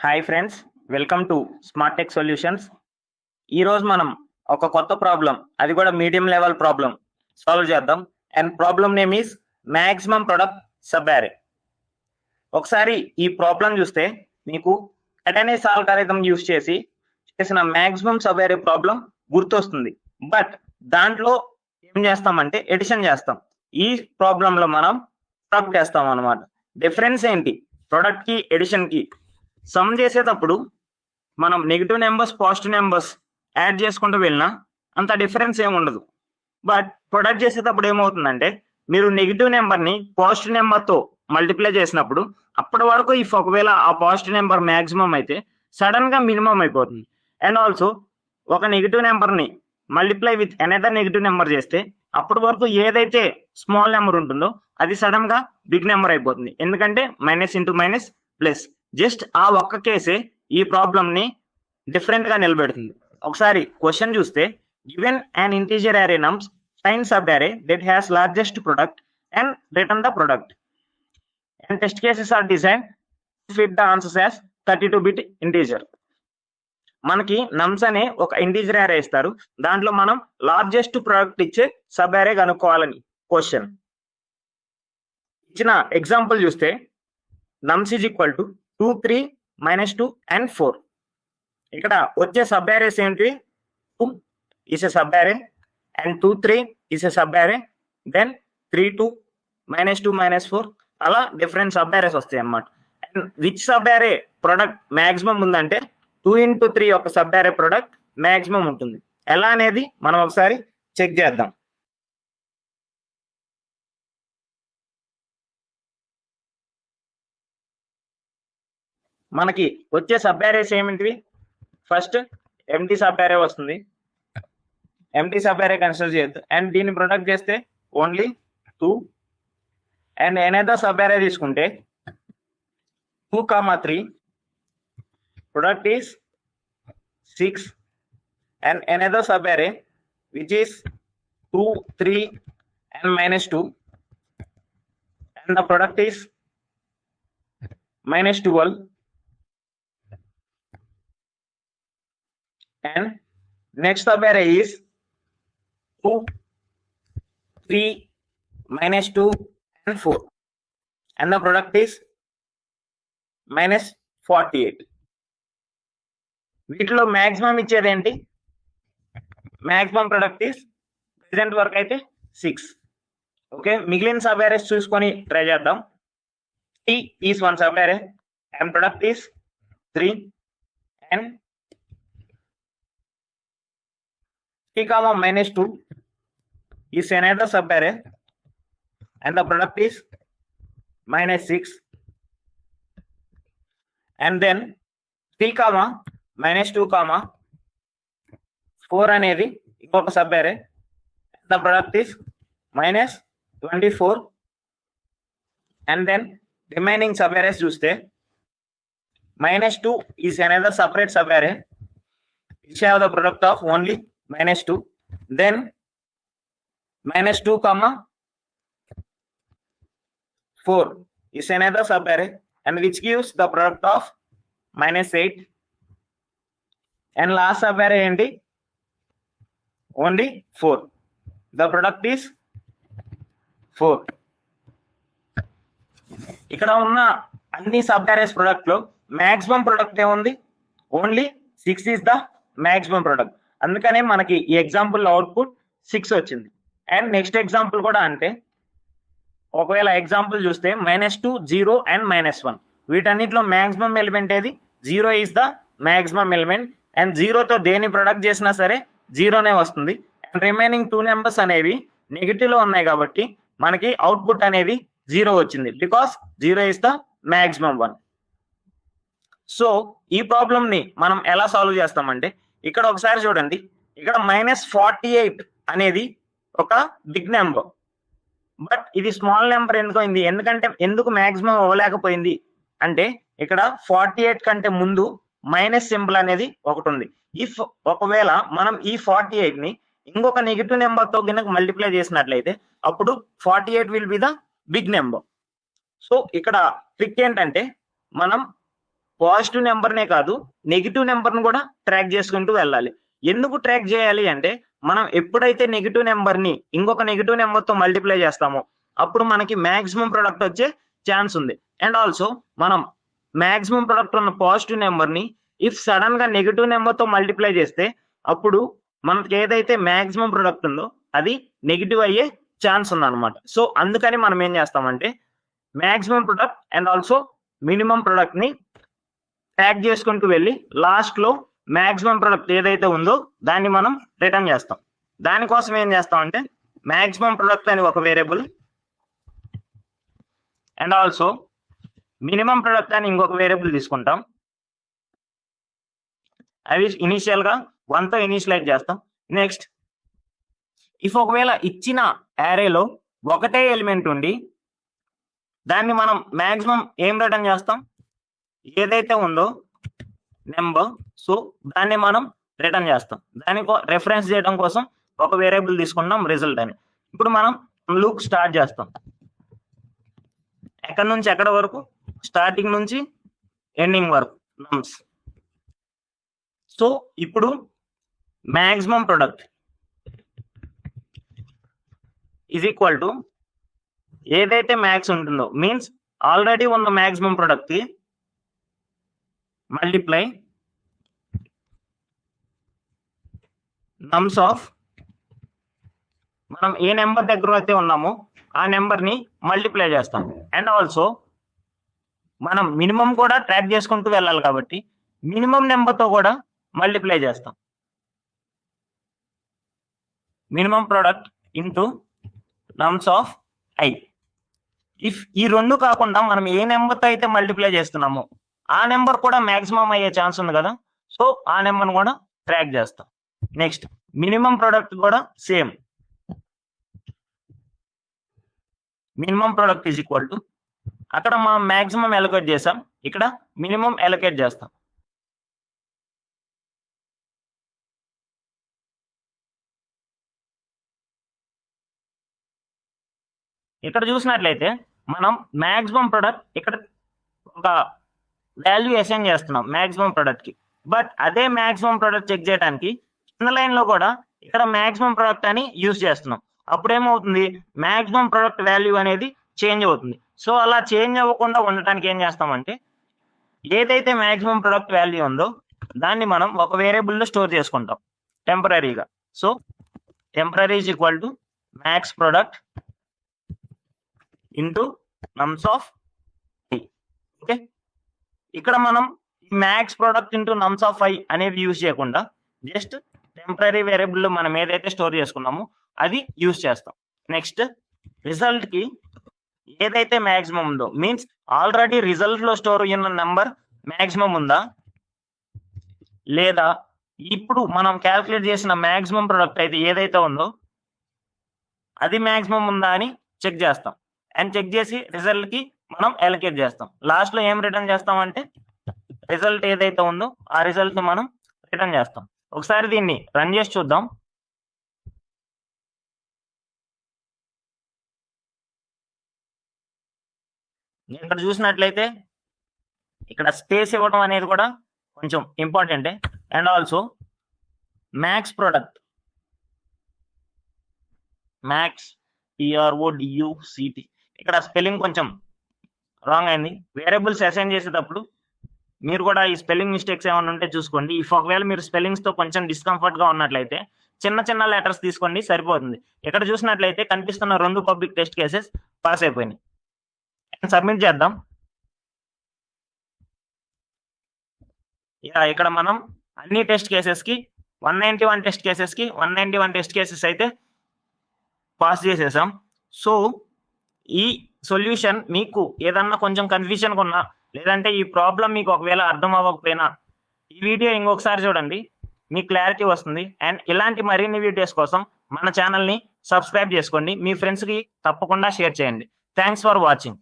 Hi friends, welcome to smart tech solutions. ఈరోజు మనం ఒక కొత్త ప్రాబ్లం, అది కూడా మీడియం లెవెల్ ప్రాబ్లం సాల్వ్ చేద్దాం. And problem name is maximum product sub అరే. ఒకసారి ఈ ప్రాబ్లం చూస్తే మీకు అటెనెస్ ఆల్గారిథం యూస్ చేసి చేసిన మ్యాక్సిమం సబ్ అరే ప్రాబ్లం గుర్తొస్తుంది. బట్ దాంట్లో ఏం చేస్తామంటే ఎడిషన్ చేస్తాం. ఈ ప్రాబ్లంలో మనం ప్రొడక్ట్ చేస్తాం అన్నమాట. డిఫరెన్స్ ఏంటి ప్రొడక్ట్ కి ఎడిషన్ కి? సమ్ చేసేటప్పుడు మనం negative numbers positive numbers add చేసుకుంటూ వెళ్ళినా అంత డిఫరెన్స్ ఏమి ఉండదు. బట్ ప్రొడక్ట్ చేసేటప్పుడు ఏమవుతుందంటే మీరు నెగిటివ్ నెంబర్ని పాజిటివ్ నెంబర్తో మల్టిప్లై చేసినప్పుడు అప్పటి వరకు ఇఫ్ ఒకవేళ ఆ పాజిటివ్ నెంబర్ మ్యాక్సిమం అయితే సడన్ గా మినిమం అయిపోతుంది. అండ్ ఆల్సో ఒక నెగిటివ్ నెంబర్ని multiply with another negative number చేస్తే అప్పటి వరకు ఏదైతే స్మాల్ నెంబర్ ఉంటుందో అది సడన్ గా బిగ్ నెంబర్ అయిపోతుంది. ఎందుకంటే minus into minus plus. Just ఆ ఒక్క కేసే ఈ ప్రాబ్లం ని డిఫరెంట్ గా నిలబెడుతుంది. ఒకసారి క్వశ్చన్ చూస్తే given an integer array nums find sub array that has largest product and return the product, and test cases are designed to fit the answers as 32-bit integer. మనకి నమ్స్ అనే ఒక integer అరే ఇస్తారు, దాంట్లో మనం లార్జెస్ట్ ప్రోడక్ట్ ఇచ్చే sub అరే కనుక్కోవాలని question. ఇచ్చిన ఎగ్జాంపుల్ చూస్తే నమ్స్ ఈజ్ ఈక్వల్ టు 2, 3, -2 and 4. ఇక్కడ వచ్చే సబ్ అరేస్ ఏంటి? 2 is a sub array and 2, 3 is a sub array, then 3, 2, -2, -4 అలా డిఫరెంట్ సబ్ అరేస్ వస్తాయి అన్నమాట. అండ్ విచ్ సబ్ అరే ప్రొడక్ట్ మ్యాక్సిమం ఉందంటే 2 into 3 ఒక సబ్ అరే ప్రొడక్ట్ మ్యాక్సిమం ఉంటుంది. ఎలా అనేది మనం ఒకసారి చెక్ చేద్దాం. మనకి వచ్చే సబ్ అరేస్ ఏమిటివి? ఫస్ట్ ఎంటీ సబ్ అరే వస్తుంది. ఎంటీ సబ్ అరే కన్సిడర్ చేయొద్దు. అండ్ దీన్ని ప్రొడక్ట్ చేస్తే only 2. And another sub array తీసుకుంటే 2, 3 product is 6. And another sub array which is 2, 3 and -2, and the product is -12. And next sub array is 2, 3, -2 and 4, and the product is -48. వీటిలో maximum ఇచ్చేది ఏంటి? Maximum product is present వరకు అయితే 6. Okay, మిగిలిన sub arrays చూసుకొని try చేద్దాం. T is one sub array and product is 3, and T, -2 is another sub array and the product is -6, and then T, -2, 4 అనేది ఇంకొక సబ్ అరే, the product is -24, and then remaining sub arrays చూస్తే -2 is another separate sub array which have the product of only -2, then -2, 4 is another sub array and which gives the product of -8, and last sub array ఏంటి? only 4. the product is 4. ఇక్కడ ఉన్న అన్ని sub arrays product లో maximum product ఏముంది? Only 6 is the maximum product. అందుకనే మనకి ఈ example output 6 వచ్చింది. అండ్ నెక్స్ట్ ఎగ్జాంపుల్ కూడా అంతే. ఒకవేళ ఎగ్జాంపుల్ చూస్తే -2, 0 and -1 వీటన్నిటిలో మ్యాక్సిమం ఎలిమెంట్ ఏది? 0 is the maximum element. And 0తో దేని ప్రొడక్ట్ చేసినా సరే 0నే వస్తుంది. అండ్ రిమైనింగ్ 2 నెంబర్స్ అనేవి నెగిటివ్ లో ఉన్నాయి కాబట్టి మనకి అవుట్పుట్ అనేది 0 వచ్చింది, because 0 is the maximum 1. So ఈ ప్రాబ్లం ని మనం ఎలా సాల్వ్ చేస్తామంటే ఇక్కడ ఒకసారి చూడండి. ఇక్కడ -48 అనేది ఒక బిగ్ నెంబర్, బట్ ఇది స్మాల్ నెంబర్ ఎందుకు అయింది? ఎందుకు మ్యాక్సిమం అవ్వలేకపోయింది అంటే ఇక్కడ 48 కంటే ముందు మైనస్ సింబల్ అనేది ఒకటి ఉంది. ఇఫ్ ఒకవేళ మనం ఈ 48 ని ఇంకొక నెగిటివ్ నెంబర్ తో కనుక మల్టిప్లై చేసినట్లయితే అప్పుడు 48 will be the big number. So ఇక్కడ ట్రిక్ ఏంటంటే మనం పాజిటివ్ నెంబర్నే కాదు నెగిటివ్ నెంబర్ని కూడా ట్రాక్ చేసుకుంటూ వెళ్ళాలి. ఎందుకు ట్రాక్ చేయాలి అంటే మనం ఎప్పుడైతే నెగిటివ్ నెంబర్ని ఇంకొక నెగిటివ్ నెంబర్తో మల్టిప్లై చేస్తామో అప్పుడు మనకి మాక్సిమం ప్రొడక్ట్ వచ్చే ఛాన్స్ ఉంది. అండ్ ఆల్సో మనం మాక్సిమం ప్రొడక్ట్ ఉన్న పాజిటివ్ నెంబర్ని ఇఫ్ సడన్ గా నెగిటివ్ నెంబర్తో మల్టిప్లై చేస్తే అప్పుడు మనకి ఏదైతే మాక్సిమం ప్రొడక్ట్ ఉందో అది నెగిటివ్ అయ్యే ఛాన్స్ ఉందన్నమాట. సో అందుకని మనం ఏం చేస్తామంటే maximum product and also minimum product ని ట్యాగ్ చేసుకుంటూ వెళ్ళి లాస్ట్ లో మాక్సిమం ప్రొడక్ట్ ఏదైతే ఉందో దాన్ని మనం రిటర్న్ చేస్తాం. దానికోసం ఏం చేస్తామంటే మాక్సిమం ప్రొడక్ట్ అని ఒక variable and also minimum product అని ఇంకొక వేరియబుల్ తీసుకుంటాం. అవి ఇనిషియల్ గా 1తో ఇనిషియలైజ్ చేస్తాం. నెక్స్ట్ ఇఫ్ ఒకవేళ ఇచ్చిన యారేలో ఒకటే ఎలిమెంట్ ఉండి దాన్ని మనం మాక్సిమం ఏం రిటర్న్ చేస్తాం, ఏదైతే ఉందో నెంబర్, సో దాన్ని మనం రిటర్న్ చేస్తాం. దానికి రెఫరెన్స్ చేయడం కోసం ఒక వేరియబుల్ తీసుకుంటాం రిజల్ట్ అని. ఇప్పుడు మనం లూప్ స్టార్ట్ చేస్తాం. ఎక్కడి నుంచి ఎక్కడ వరకు, స్టార్టింగ్ నుంచి ఎండింగ్ వరకు నమ్స్. సో ఇప్పుడు maximum product is equal to ఏదైతే మ్యాక్స్ ఉంటుందో మీన్స్ ఆల్రెడీ ఉన్న మాక్సిమం ప్రొడక్ట్ కి మల్టిప్లై నమ్స్ ఆఫ్ మనం ఏ నెంబర్ దగ్గర అయితే ఉన్నామో ఆ నెంబర్ని మల్టిప్లై చేస్తాం. అండ్ ఆల్సో మనం మినిమం కూడా ట్రాక్ చేసుకుంటూ వెళ్ళాలి కాబట్టి మినిమం నెంబర్తో కూడా మల్టిప్లై చేస్తాం. Minimum product into నమ్స్ of I. If ఈ రెండు కాకుండా మనం ఏ నెంబర్తో అయితే మల్టిప్లై చేస్తున్నామో ఆ నెంబర్ కూడా మాక్సిమం అయ్యే ఛాన్స్ ఉంది కదా, సో ఆ నెంబర్ని కూడా ట్రాక్ చేస్తాం. నెక్స్ట్ మినిమం ప్రొడక్ట్ కూడా same. Minimum product is equal to అక్కడ మనం మాక్సిమం అలొకేట్ చేసాం, ఇక్కడ మినిమం అలొకేట్ చేస్తాం. ఇక్కడ చూసినట్లయితే మనం మాక్సిమం ప్రొడక్ట్ ఇక్కడ ఒక వాల్యూ అసైన్ చేస్తున్నాం మాక్సిమం ప్రొడక్ట్ కి. బట్ అదే మాక్సిమం ప్రొడక్ట్ చెక్ చేయడానికి చిన్న లైన్ లో కూడా ఇక్కడ మాక్సిమం ప్రొడక్ట్ అని యూజ్ చేస్తున్నాం. అప్పుడు ఏమవుతుంది, మాక్సిమం ప్రొడక్ట్ వాల్యూ అనేది చేంజ్ అవుతుంది. సో అలా చేంజ్ అవ్వకుండా ఉండటానికి ఏం చేస్తామంటే ఏదైతే మాక్సిమం ప్రొడక్ట్ వాల్యూ ఉందో దాన్ని మనం ఒక వేరియబుల్లో స్టోర్ చేసుకుంటాం టెంపరీగా. So temporary is equal to max product into నమ్స్ of I. Okay, ఇక్కడ మనం max product into నమ్స్ of I అనేవి యూజ్ చేయకుండా జస్ట్ టెంపరీ వేరియబుల్ మనం ఏదైతే స్టోర్ చేసుకున్నామో అది యూజ్ చేస్తాం. నెక్స్ట్ రిజల్ట్ కి ఏదైతే మాక్సిమం ఉందో మీన్స్ ఆల్రెడీ రిజల్ట్ లో స్టోర్ అయిన నెంబర్ మాక్సిమం ఉందా లేదా ఇప్పుడు మనం క్యాల్కులేట్ చేసిన మాక్సిమం ప్రొడక్ట్ అయితే ఏదైతే ఉందో అది మాక్సిమం ఉందా అని చెక్ చేస్తాం. అండ్ చెక్ చేసి రిజల్ట్ కి మనం అలొకేట్ చేస్తాం. లాస్ట్ లో ఏం రిటర్న్ చేస్తాం అంటే రిజల్ట్ ఏదైతే ఉందో ఆ రిజల్ట్ ని మనం రిటర్న్ చేస్తాం. ఒకసారి దీన్ని రన్ చేసి చూద్దాం. ఇక్కడ చూసినట్లయితే ఇక్కడ స్పేస్ ఇవ్వడం అనేది కూడా కొంచెం ఇంపార్టెంటే. And also max product max PRODUCT ఇక్కడ స్పెల్లింగ్ కొంచెం రాంగ్ అయింది. వేరియబుల్స్ అసైన్ చేసేటప్పుడు మీరు కూడా ఈ స్పెల్లింగ్ మిస్టేక్స్ ఏమైనా ఉంటే చూసుకోండి. ఇఫ్ ఒకవేళ మీరు స్పెల్లింగ్స్ తో కొంచెం డిస్కంఫర్ట్ గా ఉన్నట్లయితే చిన్న చిన్న లెటర్స్ తీసుకోండి సరిపోతుంది. ఇక్కడ చూసినట్లయితే కనిపిస్తున్న 2 పబ్లిక్ టెస్ట్ కేసెస్ పాస్ అయిపోయినాయి. సబ్మిట్ చేద్దాం. ఇక్కడ మనం అన్ని టెస్ట్ కేసెస్ కి 191 టెస్ట్ కేసెస్ కి 191 టెస్ట్ కేసెస్ అయితే పాస్ చేసేసాం. సో ఈ సొల్యూషన్ మీకు ఏదన్నా కొంచెం కన్ఫ్యూజన్ ఉన్నా లేదంటే ఈ ప్రాబ్లం మీకు ఒకవేళ అర్థం అవ్వకపోయినా ఈ వీడియో ఇంకొకసారి చూడండి, మీకు క్లారిటీ వస్తుంది. అండ్ ఇలాంటి మరిన్ని వీడియోస్ కోసం మన ఛానల్ని సబ్స్క్రైబ్ చేసుకోండి, మీ ఫ్రెండ్స్కి తప్పకుండా షేర్ చేయండి. Thanks for watching.